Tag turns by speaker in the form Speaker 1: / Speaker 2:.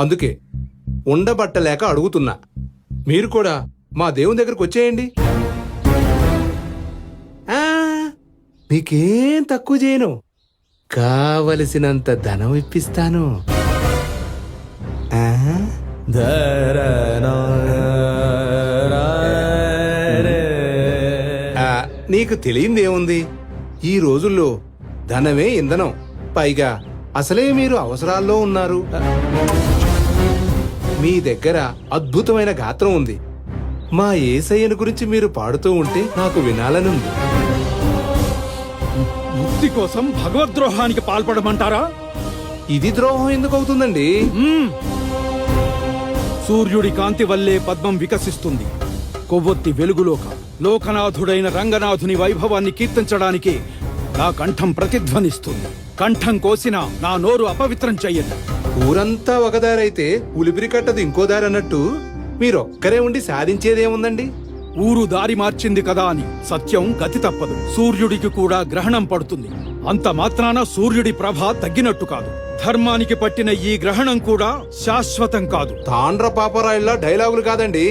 Speaker 1: అందుకే ఉండబట్టలేక అడుగుతున్నా. మీరు కూడా మా దేవుని దగ్గరకు వచ్చేయండి. మీకేం తక్కువ చేయను, కావలసినంత ధనం ఇప్పిస్తాను. నీకు తెలియందేముంది, ఈ రోజుల్లో ధనమే ఇంధనం. పైగా అసలే మీరు అవసరాల్లో ఉన్నారు. మీ దగ్గర అద్భుతమైన గాత్రం ఉంది. మా యేసయ్యను గురించి మీరు పాడుతూ ఉంటే నాకు వినాలనుంది.
Speaker 2: ముక్తి కోసం భగవద్రోహానికి పాల్పడమంటారా?
Speaker 1: ఇది ద్రోహం ఎందుకు అవుతుందండి?
Speaker 2: సూర్యుడి కాంతి వల్లే పద్మం వికసిస్తుంది. కొవ్వొత్తి వెలుగులోక లోకనాథుడైన రంగనాథుని వైభవాన్ని కీర్తించడానికి నా కంఠం ప్రతిధ్వనిస్తుంది. కంఠం కోసినా నా నోరు అపవిత్రం చెయ్యదు.
Speaker 1: ఊరంతా ఒకదారైతే ఉలిపిరి కట్టదు ఇంకో దారి అన్నట్టు మీరొక్కరే ఉండి సాధించేదేముందండి?
Speaker 2: ఊరు దారి మార్చింది కదా అని సత్యం గతి తప్పదు. సూర్యుడికి కూడా గ్రహణం పడుతుంది. అంత మాత్రాన సూర్యుడి ప్రభ తగ్గినట్టు కాదు. ధర్మానికి పట్టిన ఈ గ్రహణం కూడా శాశ్వతం కాదు.
Speaker 1: తాండ్ర పాపరాయిల్లా డైలాగులు కాదండి.